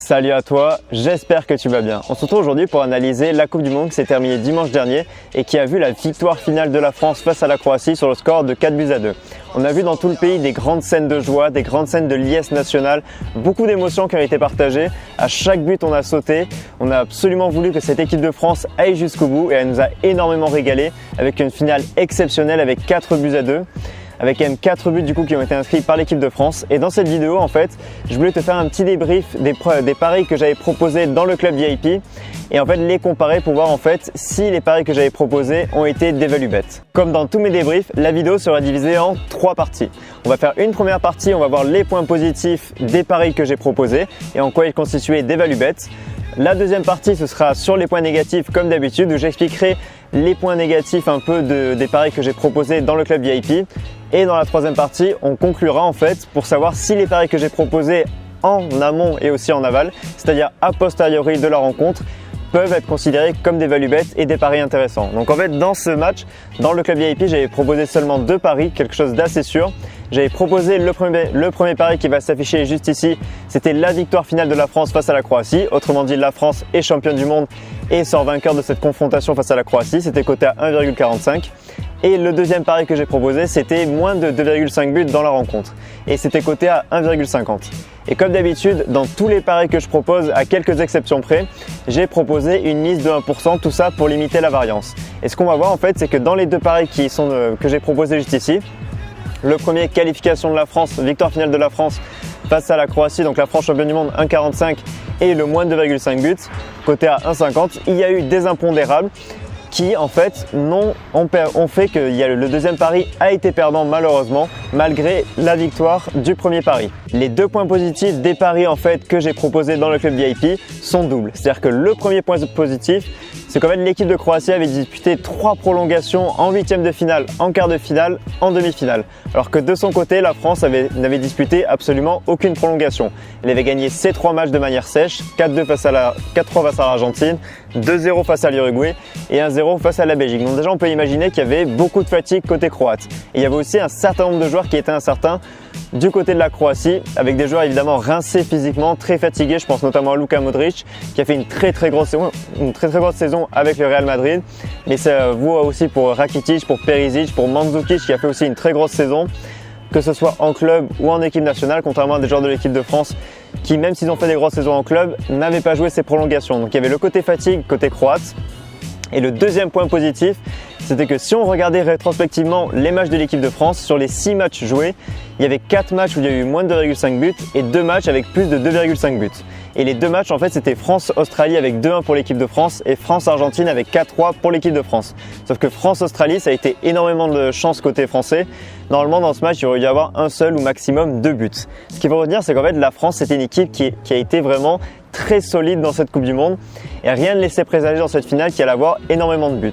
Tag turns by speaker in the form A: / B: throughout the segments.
A: Salut à toi, j'espère que tu vas bien. On se retrouve aujourd'hui pour analyser la Coupe du Monde qui s'est terminée dimanche dernier et qui a vu la victoire finale de la France face à la Croatie sur le score de 4-2. On a vu dans tout le pays des grandes scènes de joie, des grandes scènes de liesse nationale, beaucoup d'émotions qui ont été partagées. À chaque but, on a sauté. On a absolument voulu que cette équipe de France aille jusqu'au bout et elle nous a énormément régalé avec une finale exceptionnelle avec 4-2. Avec quand même 4 buts du coup qui ont été inscrits par l'équipe de France. Et dans cette vidéo en fait, je voulais te faire un petit débrief des paris que j'avais proposés dans le club VIP et en fait les comparer pour voir en fait si les paris que j'avais proposés ont été des value bets. Comme dans tous mes débriefs, la vidéo sera divisée en 3 parties. On va faire une première partie, on va voir les points positifs des paris que j'ai proposés et en quoi ils constituaient des value bets. La deuxième partie, ce sera sur les points négatifs comme d'habitude où j'expliquerai les points négatifs un peu des paris que j'ai proposés dans le club VIP. Et dans la troisième partie, on conclura en fait pour savoir si les paris que j'ai proposés en amont et aussi en aval, c'est-à-dire a posteriori de la rencontre, peuvent être considérés comme des value bets et des paris intéressants. Donc en fait, dans ce match, dans le club VIP, j'avais proposé seulement 2 paris, quelque chose d'assez sûr. J'avais proposé le premier pari qui va s'afficher juste ici, c'était la victoire finale de la France face à la Croatie. Autrement dit, la France est championne du monde et sort vainqueur de cette confrontation face à la Croatie. C'était coté à 1,45. Et le deuxième pari que j'ai proposé, c'était moins de 2,5 buts dans la rencontre. Et c'était coté à 1,50. Et comme d'habitude, dans tous les paris que je propose, à quelques exceptions près, j'ai proposé une mise de 1%, tout ça pour limiter la variance. Et ce qu'on va voir en fait, c'est que dans les 2 paris que j'ai proposés juste ici, le premier, qualification de la France, victoire finale de la France face à la Croatie, donc la France championne du monde 1,45 et le moins de 2,5 buts, coté à 1,50, il y a eu des impondérables qui en fait ont fait que le deuxième pari a été perdant malheureusement malgré la victoire du premier pari. Les 2 points positifs des paris en fait que j'ai proposés dans le club VIP sont doubles. C'est-à-dire que le premier point positif, c'est qu'en fait l'équipe de Croatie avait disputé 3 prolongations en 8e de finale, en quart de finale, en demi-finale. Alors que de son côté, la France n'avait disputé absolument aucune prolongation. Elle avait gagné ses 3 matchs de manière sèche, 4-3 face à l'Argentine, 2-0 face à l'Uruguay et 1-0 face à la Belgique. Donc déjà on peut imaginer qu'il y avait beaucoup de fatigue côté croate. Et il y avait aussi un certain nombre de joueurs qui étaient incertains du côté de la Croatie, avec des joueurs évidemment rincés physiquement, très fatigués. Je pense notamment à Luka Modric qui a fait une très grosse saison avec le Real Madrid. Mais ça vaut aussi pour Rakitic, pour Perisic, pour Mandzukic qui a fait aussi une très grosse saison, que ce soit en club ou en équipe nationale, contrairement à des joueurs de l'équipe de France qui, même s'ils ont fait des grosses saisons en club, n'avaient pas joué ces prolongations. Donc il y avait le côté fatigue, côté croate. Et le deuxième point positif, c'était que si on regardait rétrospectivement les matchs de l'équipe de France, sur les 6 matchs joués, il y avait 4 matchs où il y a eu moins de 2,5 buts et 2 matchs avec plus de 2,5 buts. Et les 2 matchs, en fait, c'était France-Australie avec 2-1 pour l'équipe de France et France-Argentine avec 4-3 pour l'équipe de France. Sauf que France-Australie, ça a été énormément de chance côté français. Normalement, dans ce match, il aurait dû y avoir un seul ou maximum 2 buts. Ce qu'il faut retenir, c'est qu'en fait, la France, c'était une équipe qui a été vraiment très solide dans cette Coupe du Monde et rien ne laissait présager dans cette finale qu'il allait avoir énormément de buts.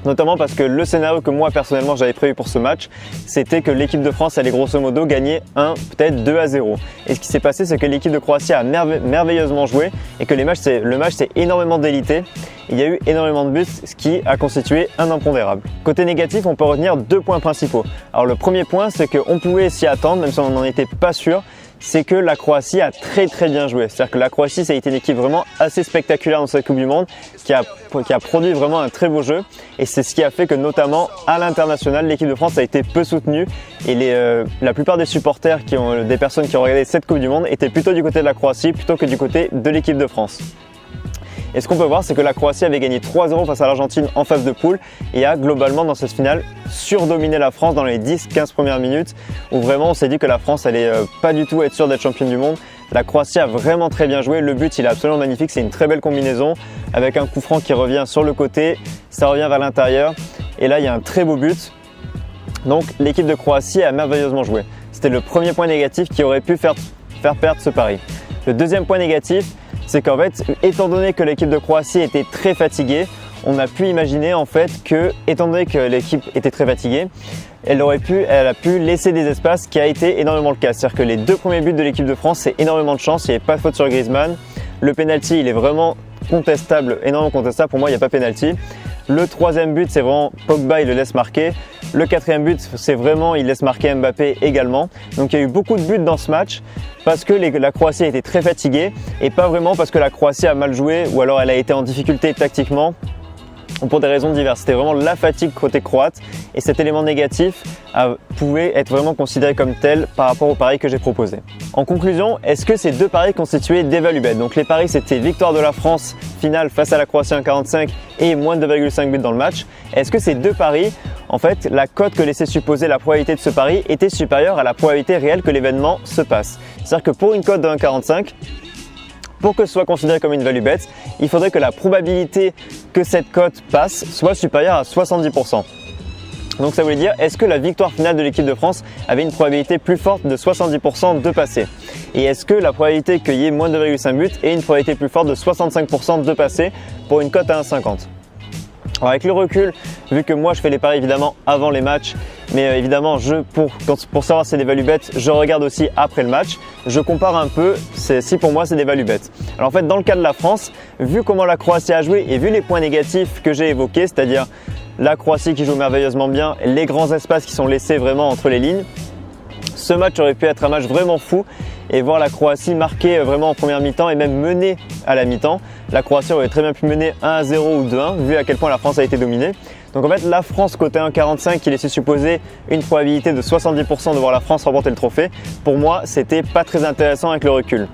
A: Notamment parce que le scénario que moi personnellement j'avais prévu pour ce match, c'était que l'équipe de France allait grosso modo gagner peut-être 2-0. Et ce qui s'est passé, c'est que l'équipe de Croatie a merveilleusement joué et que le match s'est énormément délité. Il y a eu énormément de buts, ce qui a constitué un impondérable. Côté négatif, on peut retenir 2 points principaux. Alors le premier point, c'est qu'on pouvait s'y attendre, même si on n'en était pas sûr, c'est que la Croatie a très bien joué. C'est-à-dire que la Croatie, ça a été une équipe vraiment assez spectaculaire dans cette Coupe du Monde, qui a produit vraiment un très beau jeu. Et c'est ce qui a fait que notamment à l'international, l'équipe de France a été peu soutenue. Et la plupart des supporters, des personnes qui ont regardé cette Coupe du Monde, étaient plutôt du côté de la Croatie plutôt que du côté de l'équipe de France. Et ce qu'on peut voir, c'est que la Croatie avait gagné 3-0 face à l'Argentine en phase de poule et a globalement dans cette finale surdominé la France dans les 10-15 premières minutes où vraiment on s'est dit que la France allait pas du tout être sûre d'être championne du monde. La Croatie a vraiment très bien joué, le but il est absolument magnifique, c'est une très belle combinaison avec un coup franc qui revient sur le côté, ça revient vers l'intérieur et là il y a un très beau but. Donc l'équipe de Croatie a merveilleusement joué. C'était le premier point négatif qui aurait pu faire perdre ce pari. Le deuxième point négatif, c'est qu'en fait, étant donné que l'équipe de Croatie était très fatiguée, on a pu imaginer en fait que, étant donné que l'équipe était très fatiguée, elle a pu laisser des espaces, ce qui a été énormément le cas. C'est-à-dire que les 2 premiers buts de l'équipe de France, c'est énormément de chance, il n'y avait pas de faute sur Griezmann. Le penalty, il est vraiment contestable, énormément contestable. Pour moi, il n'y a pas penalty. Le 3e but, c'est vraiment Pogba, il le laisse marquer. Le 4e but, c'est vraiment, il laisse marquer Mbappé également. Donc il y a eu beaucoup de buts dans ce match parce que la Croatie a été très fatiguée et pas vraiment parce que la Croatie a mal joué ou alors elle a été en difficulté tactiquement ou pour des raisons diverses. C'était vraiment la fatigue côté croate et cet élément négatif pouvait être vraiment considéré comme tel par rapport aux paris que j'ai proposés. En conclusion, est-ce que ces deux paris constituaient des value bets? Donc les paris, c'était victoire de la France finale face à la Croatie 1,45 et moins de 2,5 buts dans le match. Est-ce que ces deux paris, en fait, la cote que laissait supposer la probabilité de ce pari était supérieure à la probabilité réelle que l'événement se passe? C'est-à-dire que pour une cote de 1,45, pour que ce soit considéré comme une value bet, il faudrait que la probabilité que cette cote passe soit supérieure à 70%. Donc ça voulait dire, est-ce que la victoire finale de l'équipe de France avait une probabilité plus forte de 70% de passer? Et est-ce que la probabilité qu'il y ait moins de 2,5 buts ait une probabilité plus forte de 65% de passer pour une cote à 1,50? Alors avec le recul, vu que moi je fais les paris évidemment avant les matchs, mais évidemment pour savoir si c'est des value bets, je regarde aussi après le match. Je compare un peu si pour moi c'est des value bets. Alors en fait dans le cas de la France, vu comment la Croatie a joué et vu les points négatifs que j'ai évoqués, c'est-à-dire la Croatie qui joue merveilleusement bien, les grands espaces qui sont laissés vraiment entre les lignes, ce match aurait pu être un match vraiment fou et voir la Croatie marquer vraiment en première mi-temps et même mener à la mi-temps. La Croatie aurait très bien pu mener 1-0 ou 2-1 vu à quel point la France a été dominée. Donc en fait la France côté 1,45 qui laissait supposer une probabilité de 70% de voir la France remporter le trophée, pour moi c'était pas très intéressant avec le recul.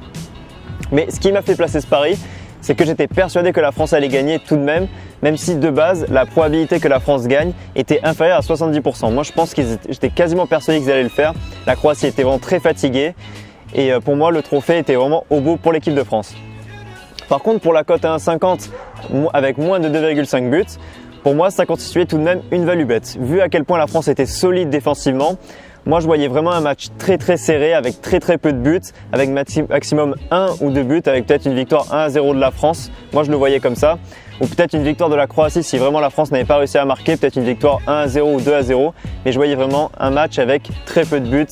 A: Mais ce qui m'a fait placer ce pari, c'est que j'étais persuadé que la France allait gagner tout de même si de base la probabilité que la France gagne était inférieure à 70%. Moi je pense que j'étais quasiment persuadé qu'ils allaient le faire. La Croatie était vraiment très fatiguée et pour moi le trophée était vraiment au bout pour l'équipe de France. Par contre pour la cote à 1,50 avec moins de 2,5 buts, pour moi ça constituait tout de même une value bet. Vu à quel point la France était solide défensivement, moi je voyais vraiment un match très serré avec très peu de buts, avec maximum 1 ou 2 buts, avec peut-être une victoire 1-0 de la France. Moi je le voyais comme ça. Ou peut-être une victoire de la Croatie si vraiment la France n'avait pas réussi à marquer, peut-être une victoire 1-0 ou 2-0. Mais je voyais vraiment un match avec très peu de buts,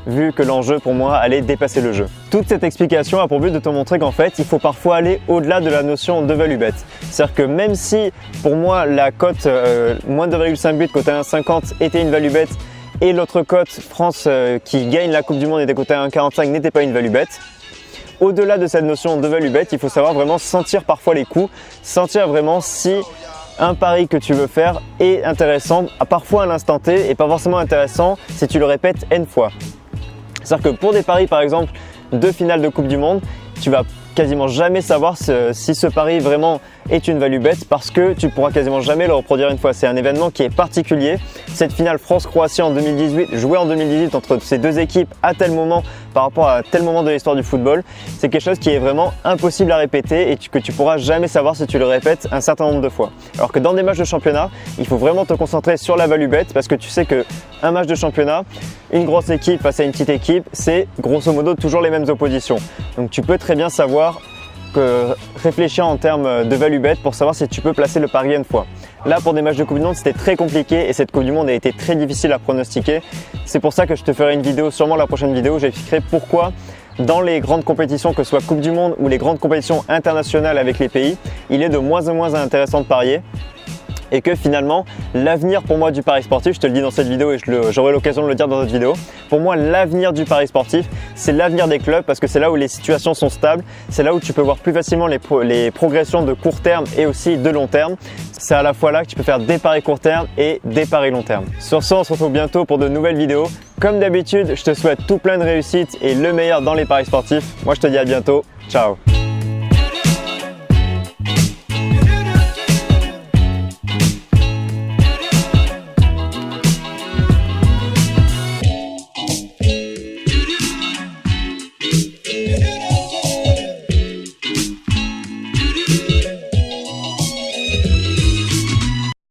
A: vu que l'enjeu pour moi allait dépasser le jeu. Toute cette explication a pour but de te montrer qu'en fait il faut parfois aller au-delà de la notion de value bet. C'est-à-dire que même si pour moi la cote moins de 2,5 buts côté 1,50 était une value bet et l'autre cote France qui gagne la Coupe du Monde était côté 1,45 n'était pas une value bet, au-delà de cette notion de value bet, il faut savoir vraiment sentir parfois les coups, sentir vraiment si un pari que tu veux faire est intéressant, parfois à l'instant T et pas forcément intéressant si tu le répètes N fois. C'est-à-dire que pour des paris par exemple de finale de Coupe du Monde, tu vas quasiment jamais savoir si ce pari vraiment est une value bet parce que tu pourras quasiment jamais le reproduire une fois. C'est un événement qui est particulier. Cette finale France-Croatie en 2018, jouée en 2018 entre ces deux équipes à tel moment par rapport à tel moment de l'histoire du football, c'est quelque chose qui est vraiment impossible à répéter et que tu pourras jamais savoir si tu le répètes un certain nombre de fois. Alors que dans des matchs de championnat, il faut vraiment te concentrer sur la value bet parce que tu sais que un match de championnat, une grosse équipe face à une petite équipe, c'est grosso modo toujours les mêmes oppositions. Donc tu peux très bien savoir réfléchir en termes de value bet pour savoir si tu peux placer le pari une fois. Là pour des matchs de Coupe du Monde c'était très compliqué et cette Coupe du Monde a été très difficile à pronostiquer. C'est pour ça que je te ferai une vidéo, sûrement la prochaine vidéo, j'expliquerai pourquoi dans les grandes compétitions, que ce soit Coupe du Monde ou les grandes compétitions internationales avec les pays, il est de moins en moins intéressant de parier. Et que finalement l'avenir pour moi du pari sportif, je te le dis dans cette vidéo et j'aurai l'occasion de le dire dans d'autres vidéos, pour moi l'avenir du pari sportif c'est l'avenir des clubs parce que c'est là où les situations sont stables, c'est là où tu peux voir plus facilement les progressions de court terme et aussi de long terme. C'est à la fois là que tu peux faire des paris court terme et des paris long terme. Sur ce, on se retrouve bientôt pour de nouvelles vidéos. Comme d'habitude, je te souhaite tout plein de réussite et le meilleur dans les paris sportifs. Moi je te dis à bientôt, ciao.